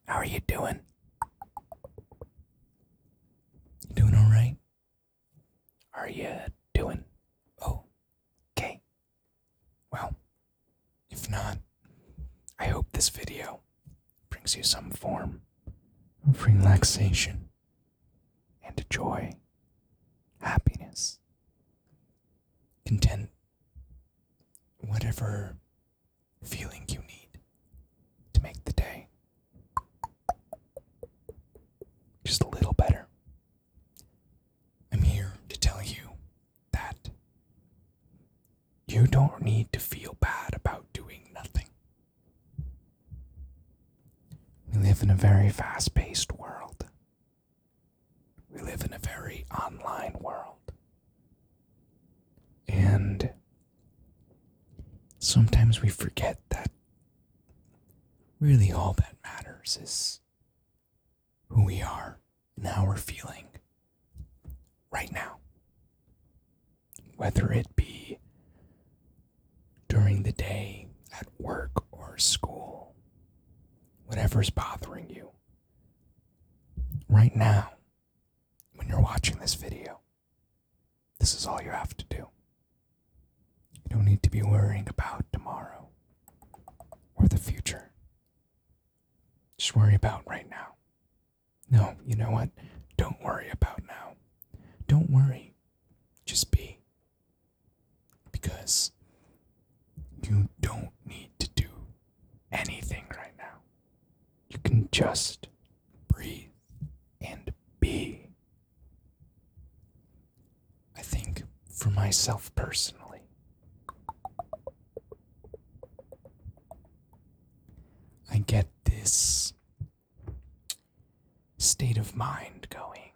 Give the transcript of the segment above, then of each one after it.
How are you doing? You doing all right? Are you doing okay? Well, if not, I hope this video brings you some form of relaxation and joy, happiness, content, whatever feeling you need to make the day just a little better. I'm here to tell you that you don't need to feel bad about doing nothing. We live in a very fast-paced world. We live in a very online world. And sometimes we forget that really all that matters is who we are and how we're feeling right now. Whether it be during the day, at work or school, whatever's bothering you. Right now, when you're watching this video, this is all you have to do. You don't need to be worrying about tomorrow or the future. Just worry about right now. No, you know what? Don't worry about now. Don't worry. Just be. Because you don't need to do anything right now. You can just breathe and be. I think for myself personally, I get this state of mind going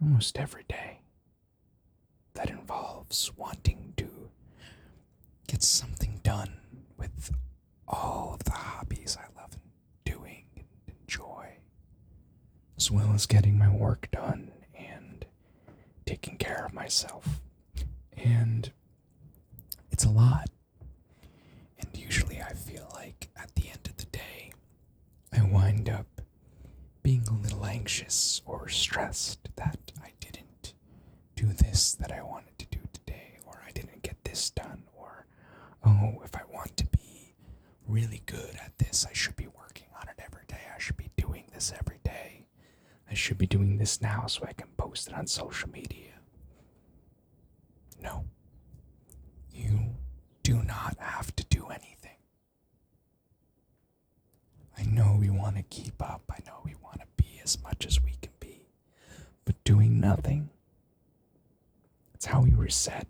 almost every day that involves wanting to get something done with all of the hobbies I love doing and enjoy, as well as getting my work done and taking care of myself. And it's a lot. And usually I feel like at the end of the day, I wind up being a little anxious or stressed that I didn't do this that I wanted to do today, or I didn't get this done, or, oh, if I want to be really good at this, I should be working on it every day. I should be doing this every day. I should be doing this now so I can post it on social media. No. You do not have to do anything. I know we want to keep up. I know we want to be as much as we can be. But doing nothing, it's how we reset.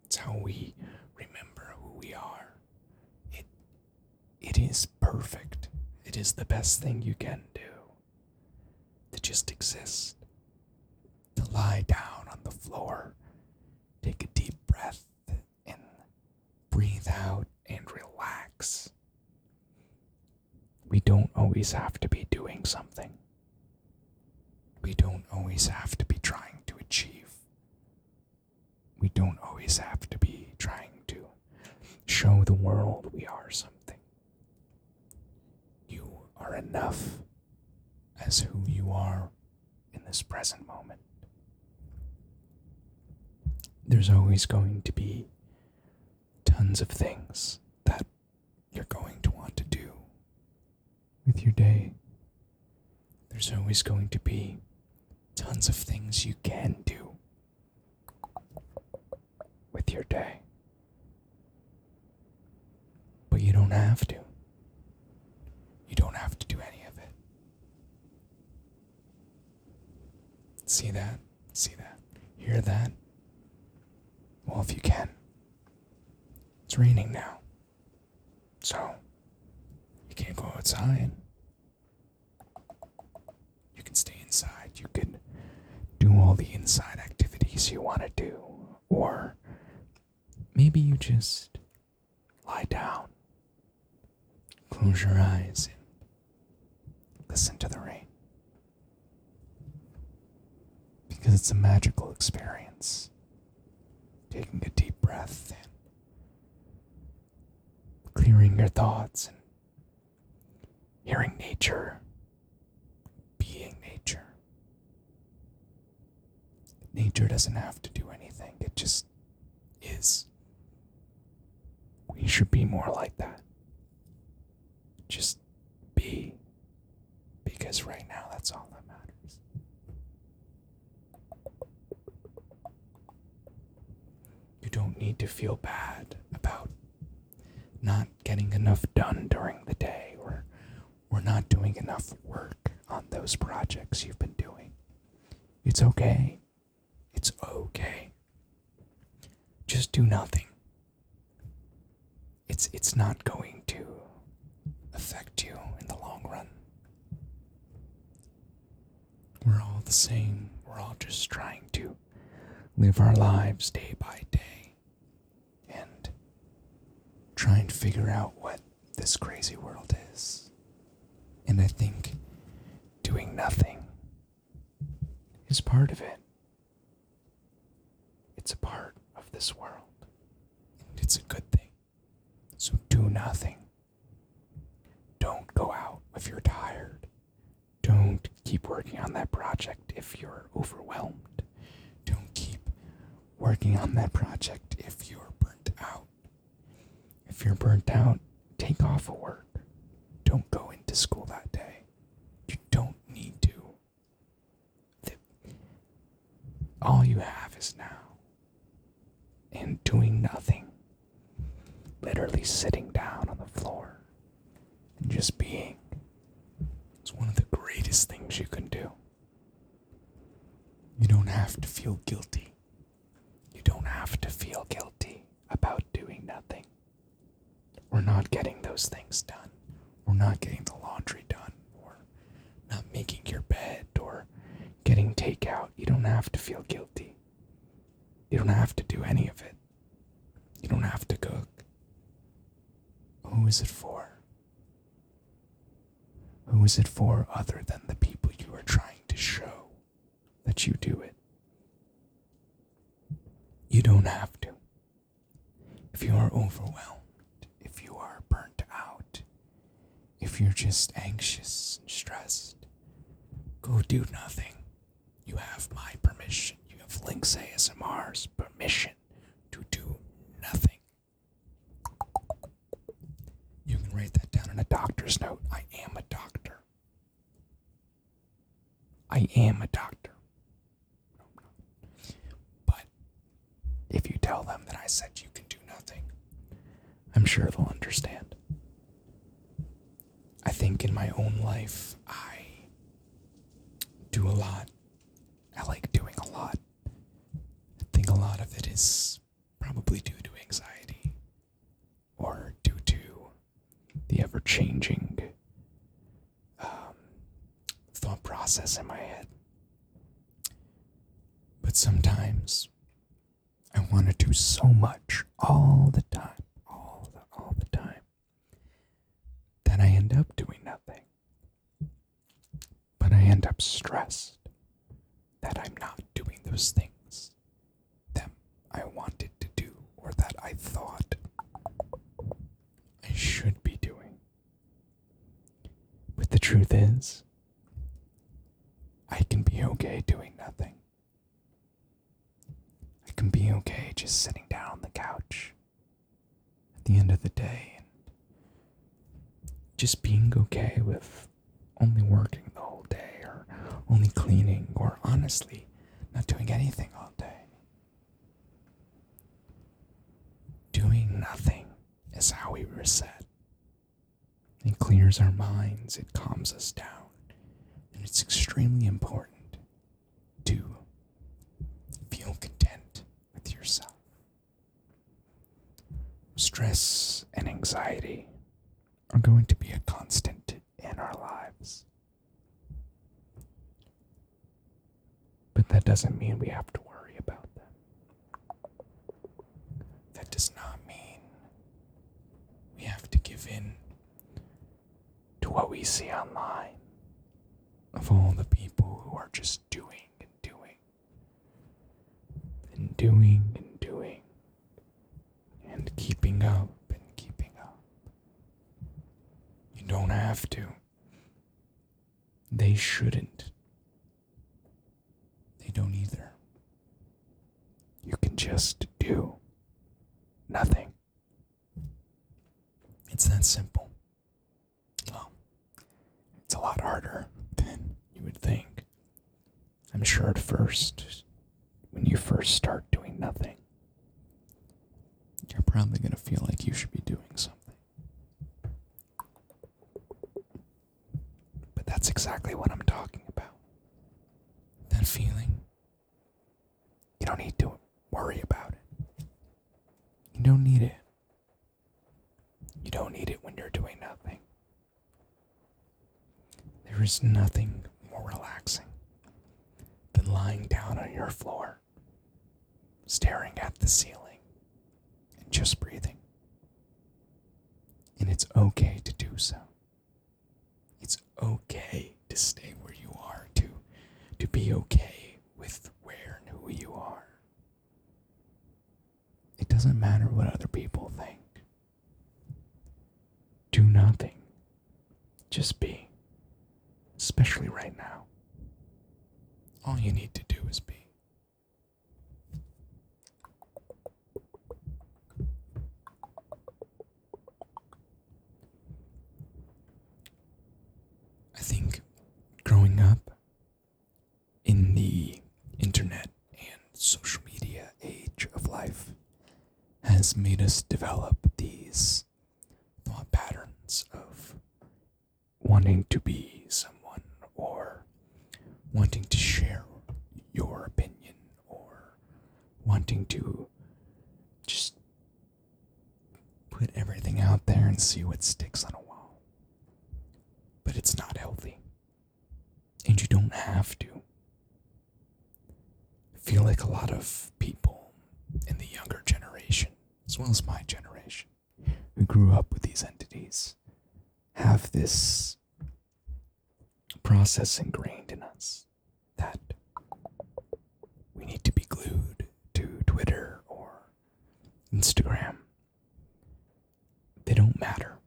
It's how we remember who we are. It is perfect. It is the best thing you can do. To just exist. To lie down on the floor. Take a deep breath and breathe out and relax. We don't always have to be doing something. We don't always have to be trying to achieve. We don't always have to be trying to show the world we are something. You are enough as who you are in this present moment. There's always going to be tons of things that you're going to want to do with your day. There's always going to be tons of things you can do with your day. But you don't have to. You don't have to do any of it. See that? See that? Hear that? Well, if you can. It's raining now. So, you can't go outside. You can stay inside. You can do all the inside activities you want to do. Or maybe you just lie down, close your eyes, and listen to the rain. Because it's a magical experience. Taking a deep breath and clearing your thoughts and hearing nature Nature doesn't have to do anything. It just is. We should be more like that. Just be. Because right now, that's all that matters. You don't need to feel bad about not getting enough done during the day, or not doing enough work on those projects you've been doing. It's okay. It's okay. Just do nothing. It's not going to affect you in the long run. We're all the same. We're all just trying to live our lives day by day and try and figure out what this crazy world is. And I think doing nothing is part of it. It's a part of this world. And it's a good thing. So do nothing. Don't go out if you're tired. Don't keep working on that project if you're overwhelmed. Don't keep working on that project if you're burnt out. If you're burnt out, take off of work. Don't go into school that day. You don't need to. All you have is now. And doing nothing. Literally sitting down on the floor and just being. It's one of the greatest things you can do. You don't have to feel guilty. You don't have to feel guilty about doing nothing. Or not getting those things done. Or not getting the laundry done. Or not making your bed. Or getting takeout. You don't have to feel guilty. You don't have to do any of it. You don't have to cook. Who is it for? Who is it for other than the people you are trying to show that you do it? You don't have to. If you are overwhelmed, if you are burnt out, if you're just anxious and stressed, go do nothing. You have my permission. You have Lynx ASMR's permission to do nothing. You can write that down in a doctor's note. I am a doctor. I am a doctor. No, I'm not. But if you tell them that I said you can do nothing, I'm sure they'll understand. I think in my own life, I do a lot. I like doing a lot. I think a lot of it is probably due to anxiety or due to the ever-changing thought process in my head. But sometimes I want to do so much all the time, all the time, that I end up doing nothing. But I end up stressed that I'm not doing those things that I wanted to do or that I thought I should be doing. But the truth is, I can be okay doing nothing. I can be okay just sitting down on the couch at the end of the day and just being okay with only working the whole day or only cleaning or honestly not doing anything all day. Doing nothing is how we reset. It clears our minds, it calms us down, and it's extremely important to feel content with yourself. Stress and anxiety are going to be a constant in our lives. But that doesn't mean we have to worry about them. That does not mean we have to give in to what we see online of all the people who are just doing and doing and doing and doing and keeping up and keeping up. You don't have to. They shouldn't. They don't either. just do nothing. It's that simple. Well, it's a lot harder than you would think. I'm sure at first, when you first start doing nothing, you're probably going to feel like you should be doing something. But that's exactly what I'm talking about. That feeling. You don't need to worry about it. You don't need it. You don't need it when you're doing nothing. There is nothing more relaxing than lying down on your floor, staring at the ceiling, and just breathing. And it's okay to do so. It's okay to stay where you are, to be okay with where and who you are. It doesn't matter what other people think. Do nothing. Just be. Especially right now. All you need to do is be. I think growing up in the internet and social media age of life has made us develop these thought patterns of wanting to be someone, or wanting to share your opinion, or wanting to just put everything out there and see what sticks on a wall. But it's not healthy. And you don't have to. I feel like a lot of people in the younger generation, as well as my generation, who grew up with these entities, have this process ingrained in us that we need to be glued to Twitter or Instagram. They don't matter.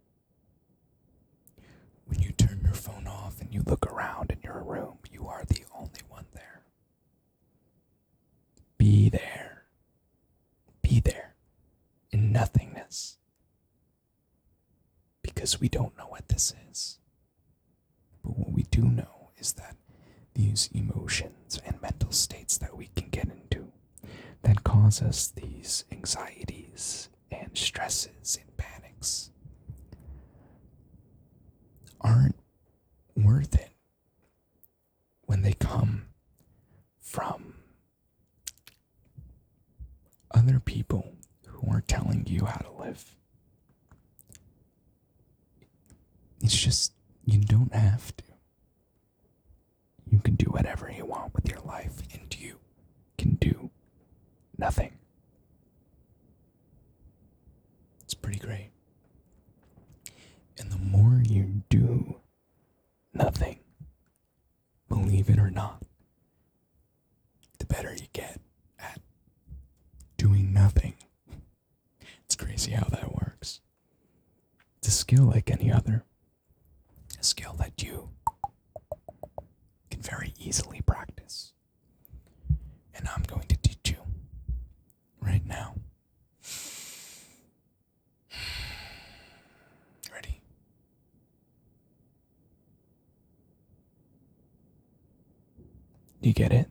When you turn your phone off and you look around in your room, you are the only one there. Be there. Be there in nothingness. Because we don't know what this is. But what we do know is that these emotions and mental states that we can get into that cause us these anxieties and stresses and panics aren't worth it when they come from other people who are telling you how to live. It's just, you don't have to. You can do whatever you want with your life, and you can do nothing. It's pretty great. And the more you do nothing, believe it or not, the better you get at doing nothing. It's crazy how that works. It's a skill like any other. A skill that you can very easily practice. And I'm going to teach you right now. Ready? You get it?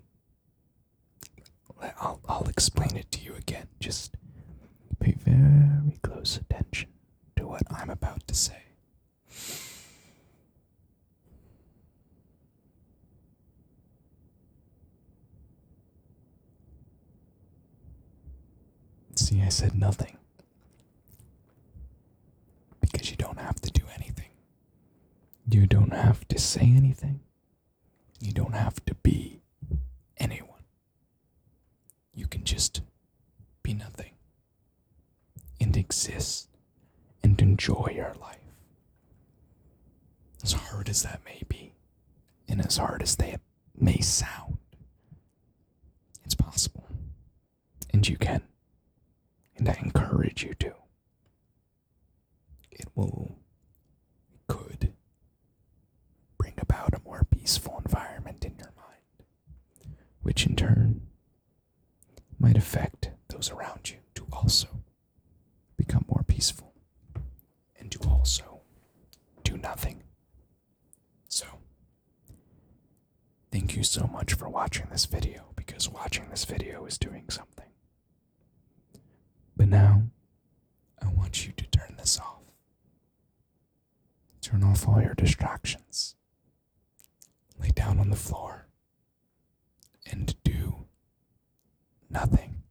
I'll explain it to you again. Just pay very close attention to what I'm about to say. See, I said nothing. Because you don't have to do anything. You don't have to say anything. You don't have to be anyone. You can just be nothing. And exist. And enjoy your life. As hard as that may be. And as hard as that may sound. It's possible. And you can. And I encourage you to. It could bring about a more peaceful environment in your mind, which in turn might affect those those around you to also become more peaceful and to also do nothing. So, thank you so much for watching this video, because watching this video is doing something. But now, I want you to turn this off. Turn off all your distractions. Lay down on the floor and do nothing.